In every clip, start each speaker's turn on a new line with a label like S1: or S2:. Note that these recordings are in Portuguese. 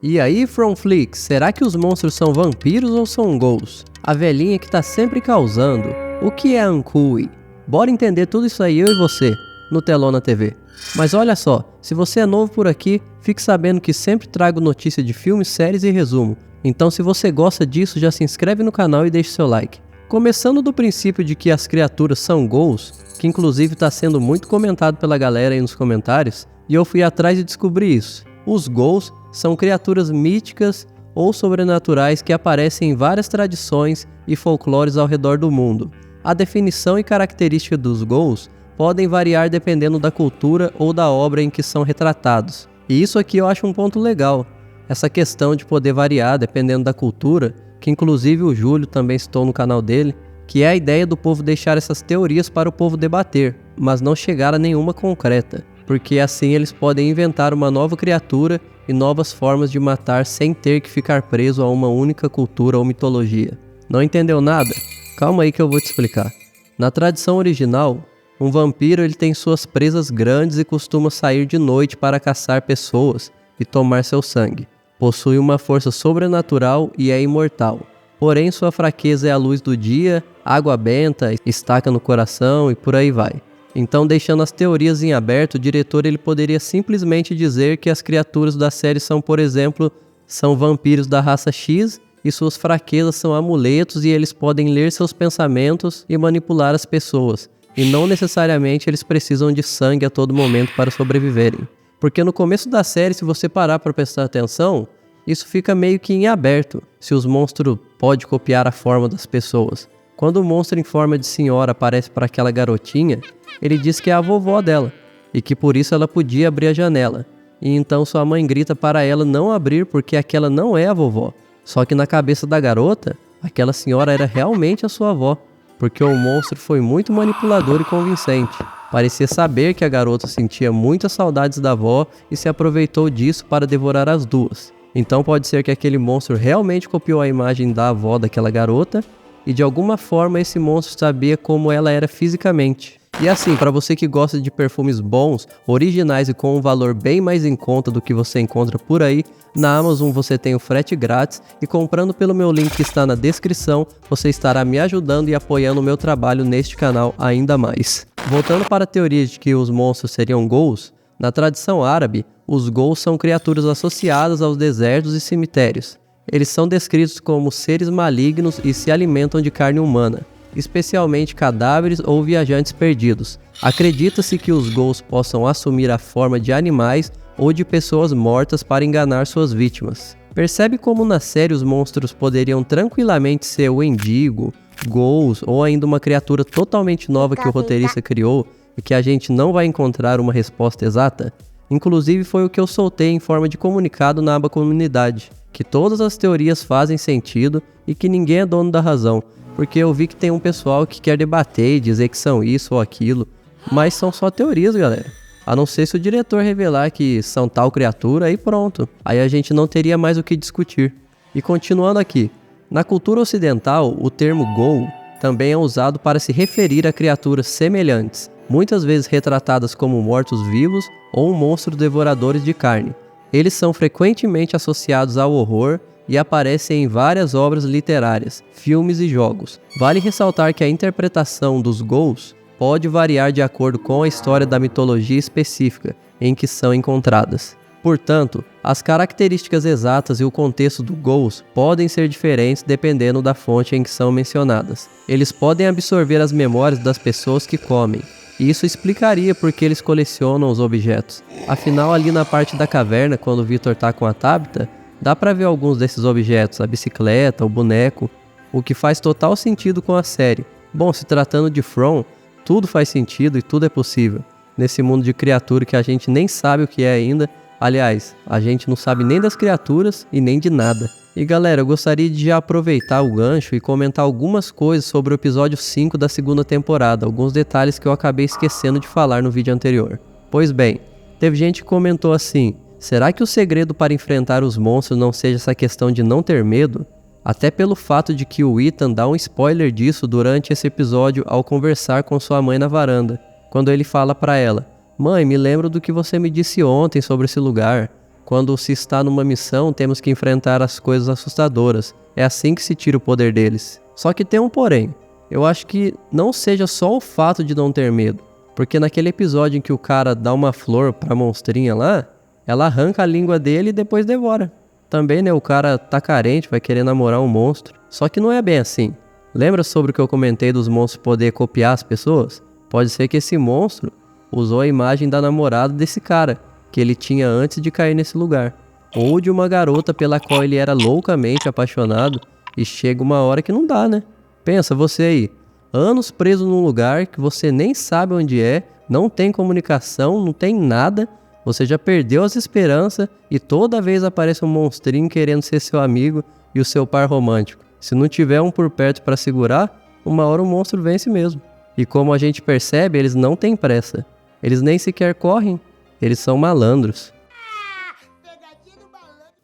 S1: E aí, Fromflix, será que os monstros são vampiros ou são ghouls? A velhinha que tá sempre causando. O que é Ankui? Bora entender tudo isso aí, eu e você, no Telona TV. Mas olha só, se você é novo por aqui, fique sabendo que sempre trago notícia de filmes, séries e resumo. Então se você gosta disso, já se inscreve no canal e deixe seu like. Começando do princípio de que as criaturas são ghouls, que inclusive está sendo muito comentado pela galera aí nos comentários, e eu fui atrás e descobri isso. Os ghouls são criaturas míticas ou sobrenaturais que aparecem em várias tradições e folclores ao redor do mundo. A definição e característica dos ghouls podem variar dependendo da cultura ou da obra em que são retratados. E isso aqui eu acho um ponto legal, essa questão de poder variar dependendo da cultura, que inclusive o Júlio também citou no canal dele, que é a ideia do povo deixar essas teorias para o povo debater, mas não chegar a nenhuma concreta, porque assim eles podem inventar uma nova criatura e novas formas de matar sem ter que ficar preso a uma única cultura ou mitologia. Não entendeu nada? Calma aí que eu vou te explicar. Na tradição original, um vampiro ele tem suas presas grandes e costuma sair de noite para caçar pessoas e tomar seu sangue. Possui uma força sobrenatural e é imortal. Porém, sua fraqueza é a luz do dia, água benta, estaca no coração e por aí vai. Então, deixando as teorias em aberto, o diretor ele poderia simplesmente dizer que as criaturas da série são, por exemplo, são vampiros da raça X e suas fraquezas são amuletos e eles podem ler seus pensamentos e manipular as pessoas. E não necessariamente eles precisam de sangue a todo momento para sobreviverem. Porque no começo da série, se você parar para prestar atenção, isso fica meio que em aberto, se os monstros podem copiar a forma das pessoas. Quando o monstro em forma de senhora aparece para aquela garotinha, ele diz que é a vovó dela, e que por isso ela podia abrir a janela. E então sua mãe grita para ela não abrir porque aquela não é a vovó. Só que na cabeça da garota, aquela senhora era realmente a sua avó, porque o monstro foi muito manipulador e convincente. Parecia saber que a garota sentia muitas saudades da avó e se aproveitou disso para devorar as duas. Então pode ser que aquele monstro realmente copiou a imagem da avó daquela garota e de alguma forma esse monstro sabia como ela era fisicamente. E assim, para você que gosta de perfumes bons, originais e com um valor bem mais em conta do que você encontra por aí, na Amazon você tem o frete grátis e comprando pelo meu link que está na descrição, você estará me ajudando e apoiando o meu trabalho neste canal ainda mais. Voltando para a teoria de que os monstros seriam ghouls, na tradição árabe, os ghouls são criaturas associadas aos desertos e cemitérios. Eles são descritos como seres malignos e se alimentam de carne humana, especialmente cadáveres ou viajantes perdidos. Acredita-se que os ghouls possam assumir a forma de animais ou de pessoas mortas para enganar suas vítimas. Percebe como na série os monstros poderiam tranquilamente ser o Wendigo, ghouls ou ainda uma criatura totalmente nova que o roteirista criou e que a gente não vai encontrar uma resposta exata? Inclusive foi o que eu soltei em forma de comunicado na aba comunidade, que todas as teorias fazem sentido e que ninguém é dono da razão, porque eu vi que tem um pessoal que quer debater e dizer que são isso ou aquilo, mas são só teorias, galera. A não ser se o diretor revelar que são tal criatura, aí pronto, aí a gente não teria mais o que discutir. E continuando aqui, na cultura ocidental, o termo ghoul também é usado para se referir a criaturas semelhantes, muitas vezes retratadas como mortos-vivos ou monstros devoradores de carne. Eles são frequentemente associados ao horror e aparecem em várias obras literárias, filmes e jogos. Vale ressaltar que a interpretação dos ghouls pode variar de acordo com a história da mitologia específica em que são encontradas. Portanto, as características exatas e o contexto do ghouls podem ser diferentes dependendo da fonte em que são mencionadas. Eles podem absorver as memórias das pessoas que comem, e isso explicaria por que eles colecionam os objetos. Afinal, ali na parte da caverna, quando o Victor tá com a Tabitha, dá pra ver alguns desses objetos, a bicicleta, o boneco, o que faz total sentido com a série. Bom, se tratando de From, tudo faz sentido e tudo é possível. Nesse mundo de criatura que a gente nem sabe o que é ainda, aliás, a gente não sabe nem das criaturas e nem de nada. E galera, eu gostaria de já aproveitar o gancho e comentar algumas coisas sobre o episódio 5 da segunda temporada, alguns detalhes que eu acabei esquecendo de falar no vídeo anterior. Pois bem, teve gente que comentou assim: será que o segredo para enfrentar os monstros não seja essa questão de não ter medo? Até pelo fato de que o Ethan dá um spoiler disso durante esse episódio ao conversar com sua mãe na varanda, quando ele fala pra ela: mãe, me lembro do que você me disse ontem sobre esse lugar. Quando se está numa missão, temos que enfrentar as coisas assustadoras. É assim que se tira o poder deles. Só que tem um porém. Eu acho que não seja só o fato de não ter medo. Porque naquele episódio em que o cara dá uma flor pra monstrinha lá, ela arranca a língua dele e depois devora. Também, né, o cara tá carente, vai querer namorar um monstro. Só que não é bem assim. Lembra sobre o que eu comentei dos monstros poder copiar as pessoas? Pode ser que esse monstro usou a imagem da namorada desse cara, que ele tinha antes de cair nesse lugar. Ou de uma garota pela qual ele era loucamente apaixonado e chega uma hora que não dá, né? Pensa você aí, anos preso num lugar que você nem sabe onde é, não tem comunicação, não tem nada, você já perdeu as esperanças e toda vez aparece um monstrinho querendo ser seu amigo e o seu par romântico. Se não tiver um por perto para segurar, uma hora o monstro vence mesmo. E como a gente percebe, eles não têm pressa. Eles nem sequer correm, eles são malandros.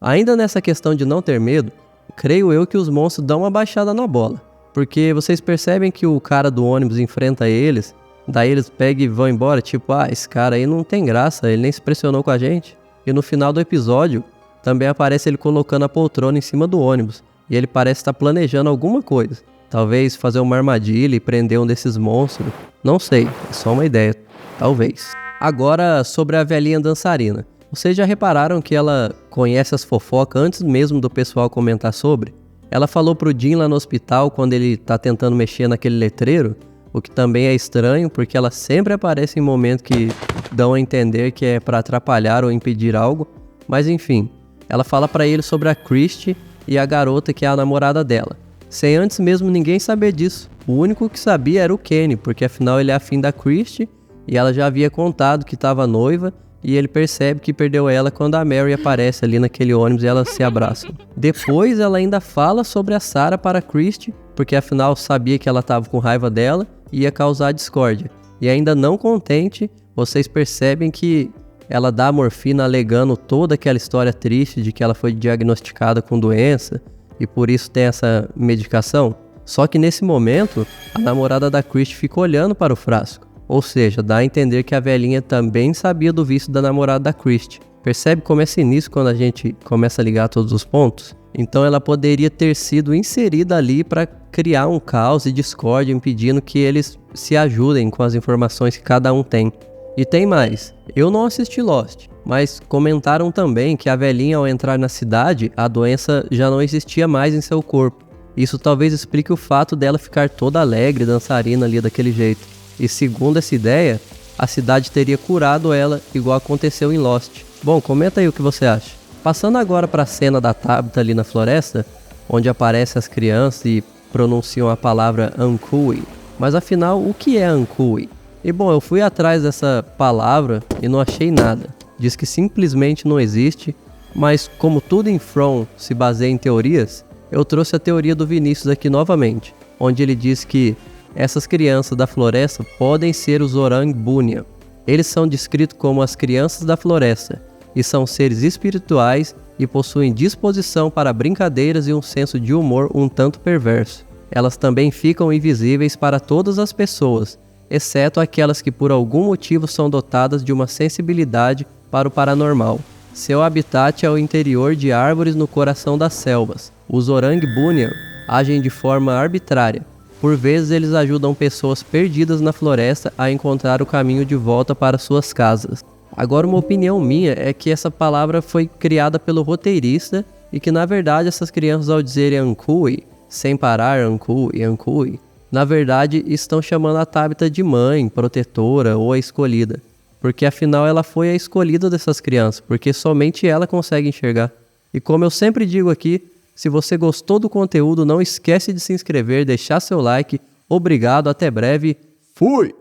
S1: Ainda nessa questão de não ter medo, creio eu que os monstros dão uma baixada na bola. Porque vocês percebem que o cara do ônibus enfrenta eles, daí eles pegam e vão embora, tipo, esse cara aí não tem graça, ele nem se impressionou com a gente. E no final do episódio, também aparece ele colocando a poltrona em cima do ônibus, e ele parece estar planejando alguma coisa. Talvez fazer uma armadilha e prender um desses monstros, não sei, é só uma ideia, talvez. Agora, sobre a velhinha dançarina. Vocês já repararam que ela conhece as fofocas antes mesmo do pessoal comentar sobre? Ela falou pro Jim lá no hospital quando ele tá tentando mexer naquele letreiro, o que também é estranho porque ela sempre aparece em momentos que dão a entender que é pra atrapalhar ou impedir algo, mas enfim, ela fala pra ele sobre a Christie e a garota que é a namorada dela, sem antes mesmo ninguém saber disso. O único que sabia era o Kenny, porque afinal ele é afim da Christie e ela já havia contado que estava noiva. E ele percebe que perdeu ela quando a Mary aparece ali naquele ônibus e elas se abraçam. Depois ela ainda fala sobre a Sarah para a Christie, porque afinal sabia que ela estava com raiva dela e ia causar discórdia. E ainda não contente, vocês percebem que ela dá morfina alegando toda aquela história triste de que ela foi diagnosticada com doença e por isso tem essa medicação. Só que nesse momento, a namorada da Christie fica olhando para o frasco. Ou seja, dá a entender que a velhinha também sabia do vício da namorada da Christie. Percebe como é sinistro quando a gente começa a ligar todos os pontos? Então ela poderia ter sido inserida ali para criar um caos e discórdia, impedindo que eles se ajudem com as informações que cada um tem. E tem mais, eu não assisti Lost, mas comentaram também que a velhinha ao entrar na cidade, a doença já não existia mais em seu corpo. Isso talvez explique o fato dela ficar toda alegre, dançarina ali daquele jeito. E segundo essa ideia, a cidade teria curado ela, igual aconteceu em Lost. Bom, comenta aí o que você acha. Passando agora para a cena da Tabitha ali na floresta, onde aparecem as crianças e pronunciam a palavra Ankui. Mas afinal, o que é Ankui? E bom, eu fui atrás dessa palavra e não achei nada. Diz que simplesmente não existe, mas como tudo em From se baseia em teorias, eu trouxe a teoria do Vinícius aqui novamente, onde ele diz que essas crianças da floresta podem ser os Orang Bunya. Eles são descritos como as crianças da floresta e são seres espirituais e possuem disposição para brincadeiras e um senso de humor um tanto perverso. Elas também ficam invisíveis para todas as pessoas, exceto aquelas que por algum motivo são dotadas de uma sensibilidade para o paranormal. Seu habitat é o interior de árvores no coração das selvas. Os Orang Bunya agem de forma arbitrária. Por vezes eles ajudam pessoas perdidas na floresta a encontrar o caminho de volta para suas casas. Agora uma opinião minha é que essa palavra foi criada pelo roteirista e que na verdade essas crianças ao dizerem Ankui, sem parar Ankui, Ankui, na verdade estão chamando a Tabitha de mãe, protetora ou a escolhida. Porque afinal ela foi a escolhida dessas crianças, porque somente ela consegue enxergar. E como eu sempre digo aqui, se você gostou do conteúdo, não esquece de se inscrever, deixar seu like. Obrigado, até breve. Fui!